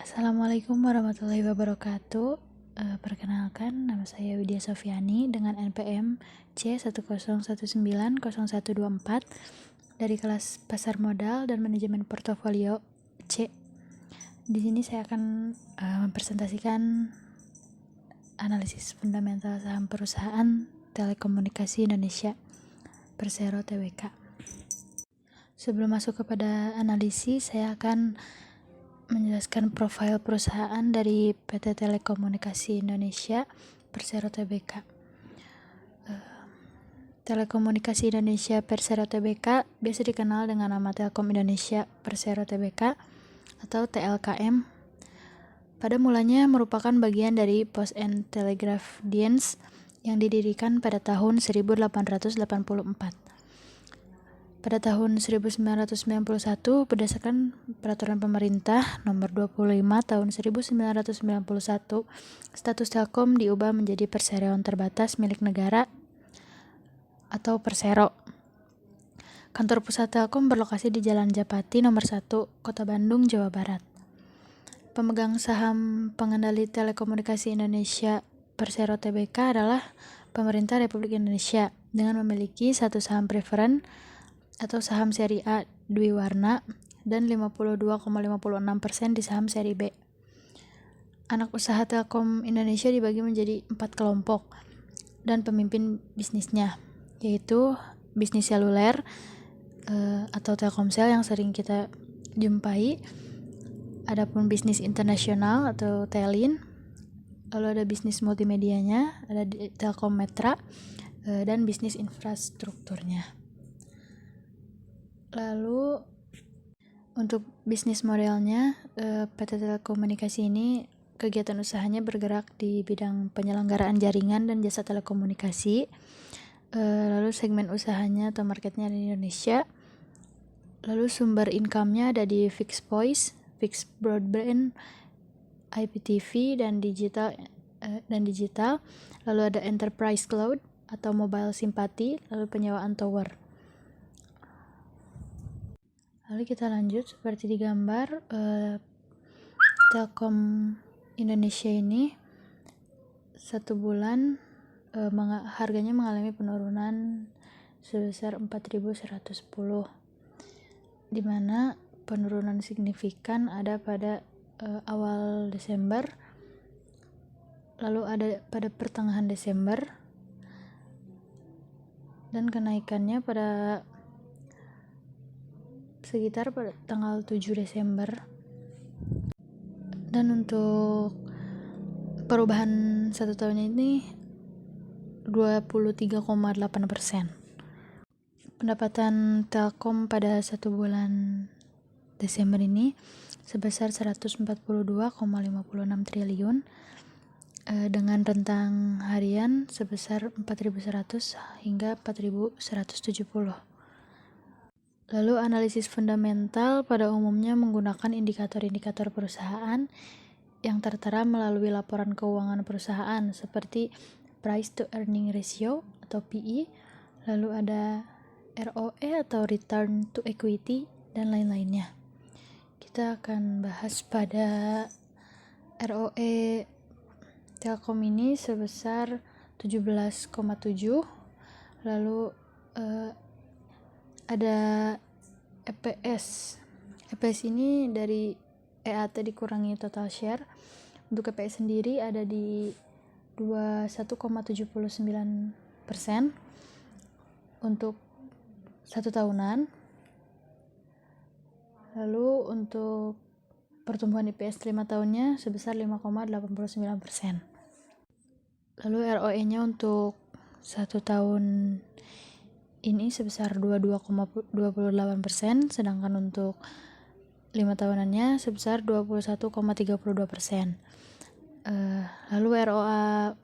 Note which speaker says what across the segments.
Speaker 1: Assalamualaikum warahmatullahi wabarakatuh. Perkenalkan, nama saya Widya Sofiani dengan NPM C10190124 dari kelas Pasar Modal dan Manajemen Portofolio C. Di sini saya akan mempresentasikan analisis fundamental saham perusahaan telekomunikasi Indonesia Persero Tbk. Sebelum masuk kepada analisis, saya akan menjelaskan profil perusahaan dari PT Telekomunikasi Indonesia Persero Tbk. Telekomunikasi Indonesia Persero Tbk biasa dikenal dengan nama Telkom Indonesia Persero Tbk atau TLKM. Pada mulanya merupakan bagian dari Post and Telegraph Dienst yang didirikan pada tahun 1884. Pada tahun 1991, berdasarkan Peraturan Pemerintah Nomor 25 Tahun 1991, status Telkom diubah menjadi perseroan terbatas milik negara atau Persero. Kantor pusat Telkom berlokasi di Jalan Japati Nomor 1, Kota Bandung, Jawa Barat. Pemegang saham pengendali telekomunikasi Indonesia Persero Tbk adalah Pemerintah Republik Indonesia dengan memiliki satu saham preferen atau saham seri A Dwiwarna dan 52,56% di saham seri B. Anak usaha Telkom Indonesia dibagi menjadi 4 kelompok dan pemimpin bisnisnya, yaitu bisnis seluler atau Telkomsel yang sering kita jumpai. Adapun bisnis internasional atau Telin, lalu ada bisnis multimedianya, ada Telkom Metra, dan bisnis infrastrukturnya. Lalu untuk bisnis modelnya, PT Telekomunikasi ini kegiatan usahanya bergerak di bidang penyelenggaraan jaringan dan jasa telekomunikasi. Lalu segmen usahanya atau marketnya di Indonesia. Lalu sumber income-nya ada di fixed voice, fixed broadband, IPTV dan digital. Lalu ada enterprise cloud atau mobile simpati, lalu penyewaan tower. Lalu kita lanjut seperti di gambar. Telkom Indonesia ini satu bulan harganya mengalami penurunan sebesar 4.110, di mana penurunan signifikan ada pada awal Desember, lalu ada pada pertengahan Desember, dan kenaikannya pada sekitar pada tanggal 7 Desember. Dan untuk perubahan satu tahun ini 23,8%. Pendapatan Telkom pada satu bulan Desember ini sebesar 142,56 triliun dengan rentang harian sebesar 4.100 hingga 4.170. Lalu analisis fundamental pada umumnya menggunakan indikator-indikator perusahaan yang tertera melalui laporan keuangan perusahaan seperti price to earning ratio atau PE, lalu ada ROE atau return to equity dan lain-lainnya. Kita akan bahas pada ROE Telkom ini sebesar 17,7, lalu ada EPS. EPS ini dari EAT dikurangi total share. Untuk EPS sendiri ada di 21,79% untuk satu tahunan. Lalu untuk pertumbuhan EPS 5 tahunnya sebesar 5,89%. Lalu ROE-nya untuk satu tahun ini sebesar 22,28%, sedangkan untuk 5 tahunannya sebesar 21,32%. Lalu ROA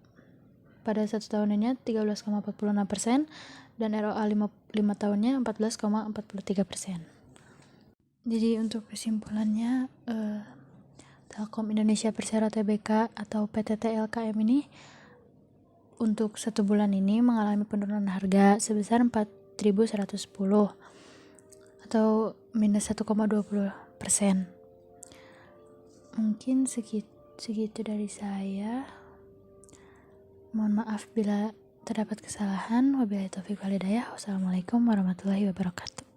Speaker 1: pada satu tahunnya 13,46% dan ROA 5 tahunnya 14,43%. Jadi untuk kesimpulannya, Telkom Indonesia Persero Tbk atau PT TLKM ini untuk satu bulan ini mengalami penurunan harga sebesar 4.110 atau minus 1,20%. Mungkin segitu dari saya. Mohon maaf bila terdapat kesalahan. Wabillahi taufiq wal hidayah. Wassalamualaikum warahmatullahi wabarakatuh.